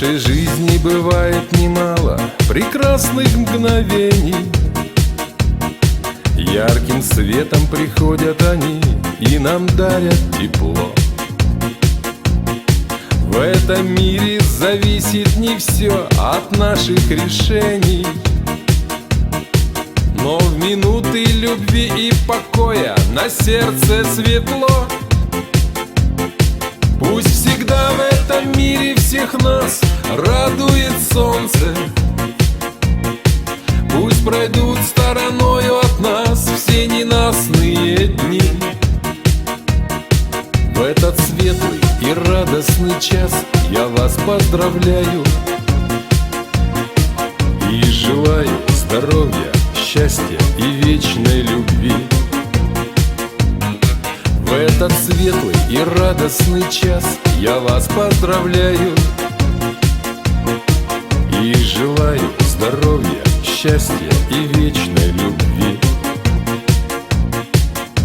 нашей жизни бывает немало прекрасных мгновений. Ярким светом приходят они и нам дарят тепло. В этом мире зависит не все от наших решений, но в минуты любви и покоя на сердце светло. Пусть всегда в этом мире всех нас радует солнце, пусть пройдут стороною от нас все ненастные дни. В этот светлый и радостный час я вас поздравляю и желаю здоровья, счастья и вечной любви. В В этот светлый и радостный час я вас поздравляю и желаю здоровья, счастья и вечной любви.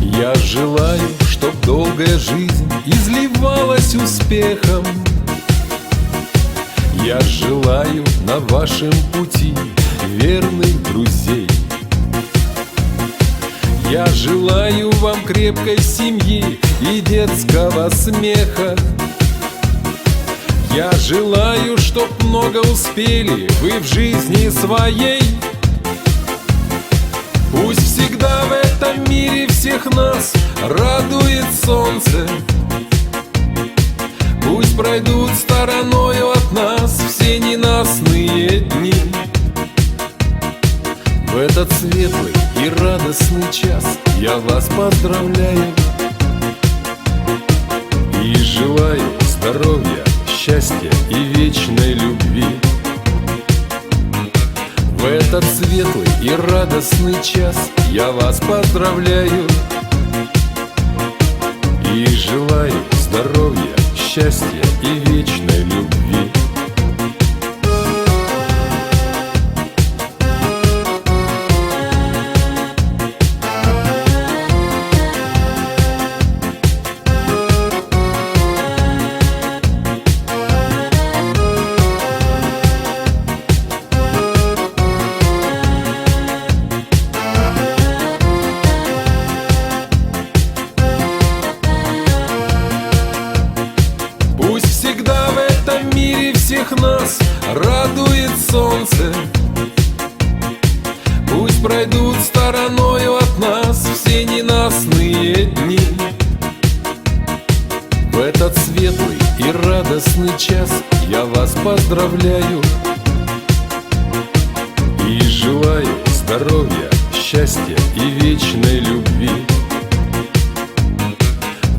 Я желаю, чтоб долгая жизнь изливалась успехом. Я желаю на вашем пути верных друзей. Я желаю вам крепкой семьи и детского смеха. Я желаю, чтоб много успели вы в жизни своей. Пусть всегда в этом мире всех нас радует солнце. Пусть пройдут стороною от нас все ненастные дни. В этот светлый и радостный час я вас поздравляю и желаю здоровья, счастья и вечной любви. В этот светлый и радостный час я вас поздравляю и желаю здоровья, счастья и вечной любви. Всех нас радует солнце. Пусть пройдут стороною от нас все ненастные дни. В этот светлый и радостный час я вас поздравляю и желаю здоровья, счастья и вечной любви.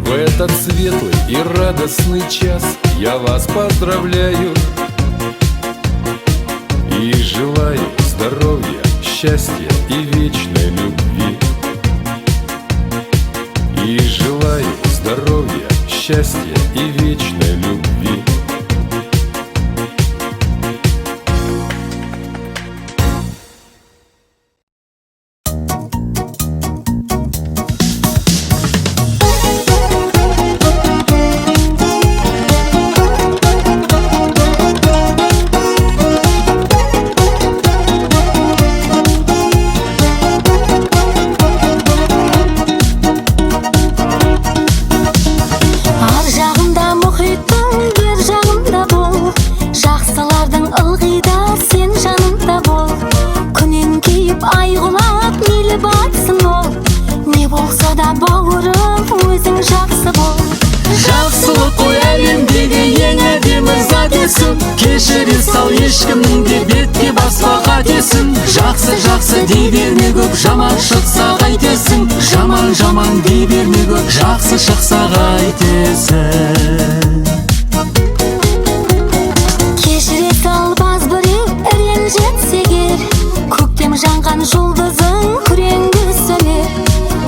В этот светлый и радостный час я вас поздравляю и желаю здоровья, счастья и вечной любви. И желаю здоровья, счастья и вечной любви. Кешіре сал, ешкімнің де бетке баспа қатесін. Жақсы жақсы дей берме көп, жаман шықса қайтесің. Жаман жаман дей берме көп, жақсы шықса қайтесің. Кешіре сал баз біреу ренжітсе егер, көктем жанған жұлдызың күреңді сөнер.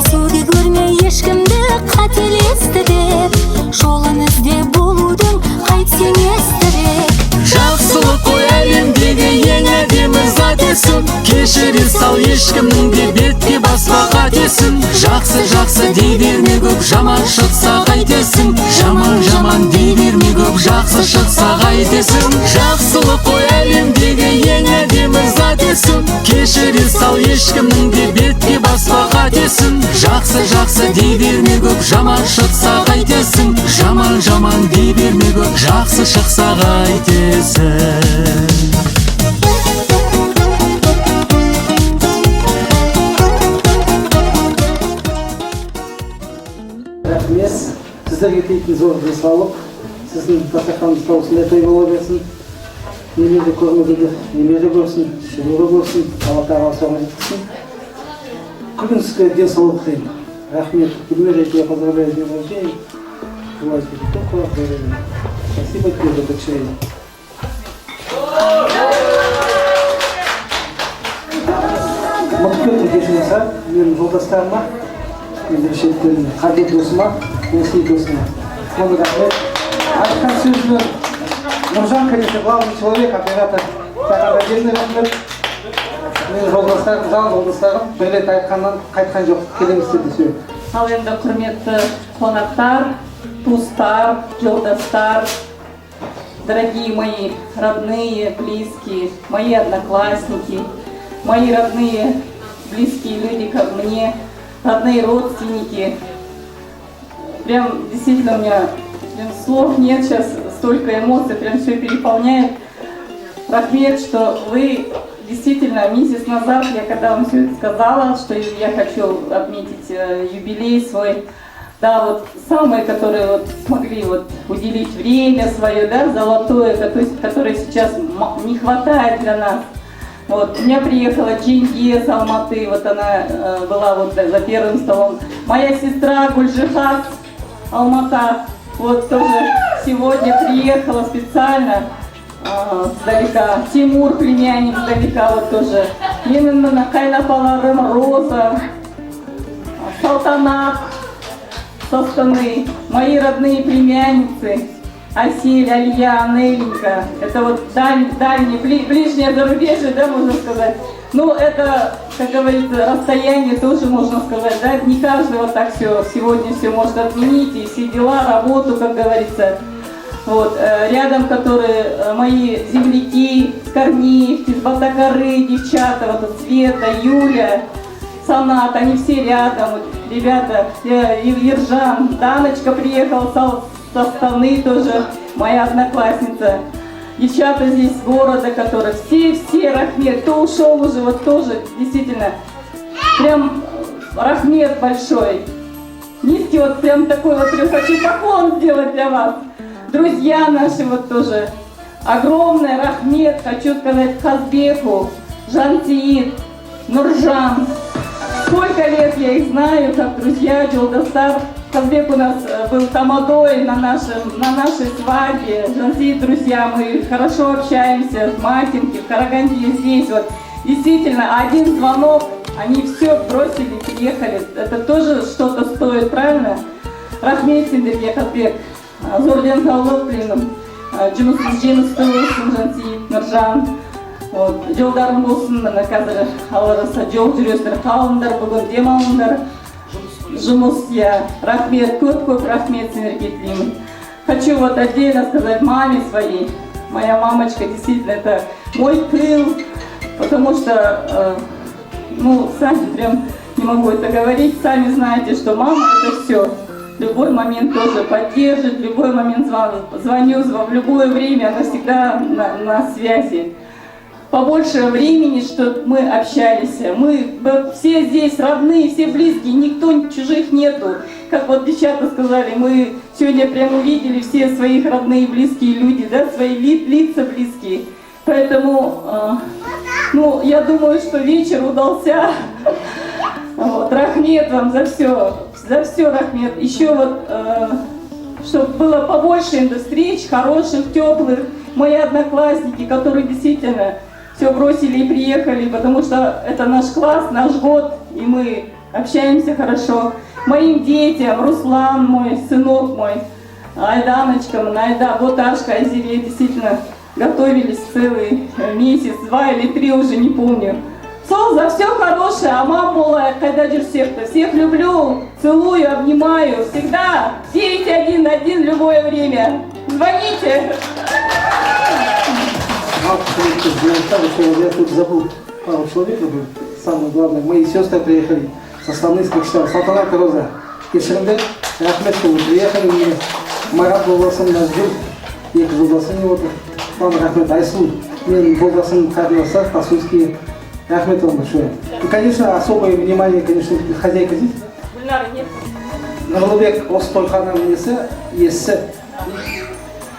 Сөге көрме ешкімді қателесті деп, жолын ізде болудың қайтсең естірек. Жақсылық қой әлемдегі ең әдемі затесің. Кешіре сал, ешкімнің де бетке баспа қатесін. Жақсы жақсы дей берме көп, жаман шықса қайтесің. Жаман жаман дей берме көп, жақсы шықса қайтесің. Жақсылық қой әлемдегі ең әдемі затесің. Кешіре сал, ешкімнің де бетке баспа қатесін. Жақсы жақсы дей берме көп, жаман шықса қайтесің. Жаман жаман дей берме көп, жақсы шықса қайтесің. Рахмет. Сіздерге тілейтін зор денсаулық, сіздің дастарханыңызда осындай той бола берсін. Немеде көрмегенде немере көрсін, шүбіре көрсін, Алла тағала соған жеткізсін. Күлгін сізге денсаулық тілеймін. Рахмет. Гүлмерекеге поздравляю с днем рождения. Желаю тебе только здоровья. Спасибо тебе за дочерей. Мықты кешіріңіз, менің жолдастарыма медрешеттерін Қабет досыма, Несей досыма. Оны рахмет. Айтқан сөзді Нұржан, конечно, главный человек, оператор. Саған отдельный рахмет. Мен жолдастарым, жан жолдастарым, бір рет айтқаннан қайтқан жоқ, келеміз деді сөйлеп. Ал енді құрметті қонақтар, туыстар, жолдастар, дорогие мои родные, близкие, мои одноклассники, мои родные, близкие люди, как мне, родные родственники. Прям действительно у меня прям слов нет сейчас, столько эмоций, прям все переполняет. Рахмет, что вы действительно месяц назад, я когда вам все это сказала, что я хочу отметить юбилей свой, да, вот самые, которые вот смогли вот уделить время свое, да, золотое, которое сейчас не хватает для нас. Вот, у меня приехала Джинге с Алматы, вот она была вот за первым столом. Моя сестра Гульжихас Алмата, вот тоже сегодня приехала специально сдалека. Тимур, племянник, сдалека, вот тоже. Менің қайнапаларым Роза, Салтанат со Астаны, мои родные племянницы Асель, Алия, Анеленька. Это вот дальнее, ближнее зарубежье, да, можно сказать. Ну, это, как говорится, расстояние тоже можно сказать, да. Не каждый вот так все сегодня все может отменить, и все дела, работу, как говорится. Вот, рядом, которые мои земляки, Корнеев, Батакары, девчата, вот Света, Юля, Санат, они все рядом, вот, ребята, Ержан, Даночка приехала с Астаны тоже, моя одноклассница, девчата здесь с города, которые все рахмет, кто ушел уже, вот тоже, действительно, прям рахмет большой, низкий вот прям такой вот, прям хочу поклон сделать для вас. Друзья наши вот тоже, огромный рахмет, хочу сказать Хазбеку, Жансиит, Нуржан. Сколько лет я их знаю, как друзья, Джолдастар. Хазбек у нас был тамадой на нашей свадьбе. Жансиит, друзья, мы хорошо общаемся с Матинки, в Караганде здесь. Вот. Действительно, один звонок, они все бросили, приехали. Это тоже что-то стоит, правильно? Рахмет сендерге, Хазбек. Зор денсаулық тілеймін, жұмысыңыз жемісті болсын, Жансиит, Нұржан. Жолдарың болсын, мына қазір Алла жазса жол жүресіңдер, қалыңдар, бүгін демалыңдар. Жұмыс, рахмет, көп рахмет сендерге тілеймін. Хочу вот отдельно сказать маме своей. Моя мамочка действительно это мой тыл, потому что, ну, сами прям не могу это говорить, сами знаете, что мама это все. В любой момент тоже поддержит, в любой момент звоню, в любое время, она всегда на связи. Побольше времени, чтобы мы общались. Мы все здесь родные, все близкие, никто чужих нету. Как вот девчата сказали, мы сегодня прям увидели все своих родные, близкие люди, да, свои лица близкие. Поэтому, ну, я думаю, что вечер удался. Вот, рахмет вам за все рахмет. Еще вот, чтобы было побольше встреч, хороших, теплых. Мои одноклассники, которые действительно все бросили и приехали, потому что это наш класс, наш год, и мы общаемся хорошо. Моим детям, Руслан мой, сынок мой, Айданочка, Найда, Боташка, Азире, действительно готовились целый месяц, 2 или 3, уже не помню. Сол за все хорошее, а мамула, когда всех-то, всех люблю, целую, обнимаю, всегда 911 в любое время. Звоните! Я тут забыл пару человек, самое главное, мои сестры приехали со страны, как всегда, Салтанат и Роза. Кешірімдер, рахмет, что вы приехали, мне Марат жолдасым нас ждет, екі жолдасым не отыр. Вам рахмет, Айсул, мен жолдасым Карлоса, Тасуйский. Рахмет вам большое. И, конечно, особое внимание, конечно, хозяйка здесь. Гульнара, нет. Нұрлыбек осы тойхананың иесі.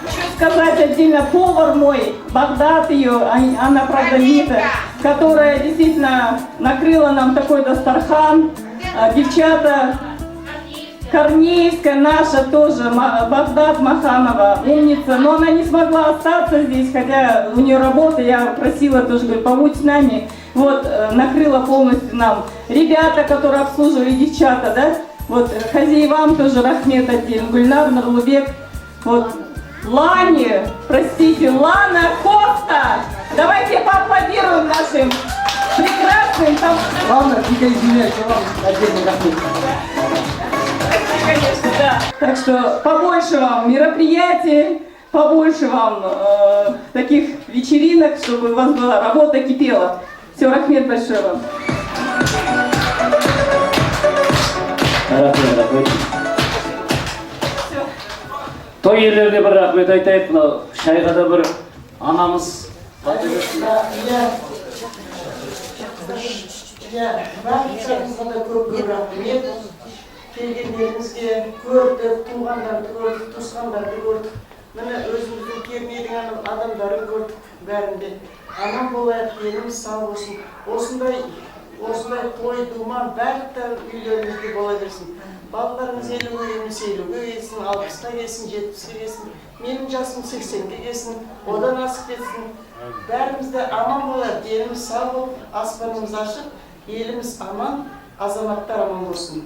Хочу сказать отдельно повар мой, Багдад ее, она, правда, Нита, которая действительно накрыла нам такой дастархан. Девчата, Корнеевская наша тоже, Багдад Маханова, умница, но она не смогла остаться здесь, хотя у нее работа, я просила тоже, говорю, побудь с нами. Вот, накрыла полностью нам. Ребята, которые обслуживали, девчата, да, Вот хозяевам тоже рахмет отдельно. Гульнар, Нурлубек. Вот Лане, простите, Лана Кофта. Давайте поаплодируем нашим прекрасным там. Ладно, дико извиняюсь, вам отдельно рахмет. Конечно, да. Так что побольше вам мероприятий, побольше вам таких вечеринок, чтобы у вас была работа кипела. Все, рахмет большое вам. Рахмет. Той иелеріне бір рахмет айтайық, мынау шайға да бір анамыз баршаңызға да көп рахмет. Келгендеріңізге көрдік, туғандарды көрдік, туысқандарды көрдік. Міне өзіміздің келмеген адамдарын көрдік бәрінде. Аман болайық, деніміз сау болсын. Осындай той думан бәрі үйлеріңізде бола берсін. Балаларыңыз 50-ге емес 50-ге келсін, 60-қа келсін, 70-ге келсін. Менің жасым 80-ге келсін, одан асып кетсін. Бәрімізде аман болайық, деніміз сау болып, аспанымыз ашық, еліміз аман, азаматтар аман болсын.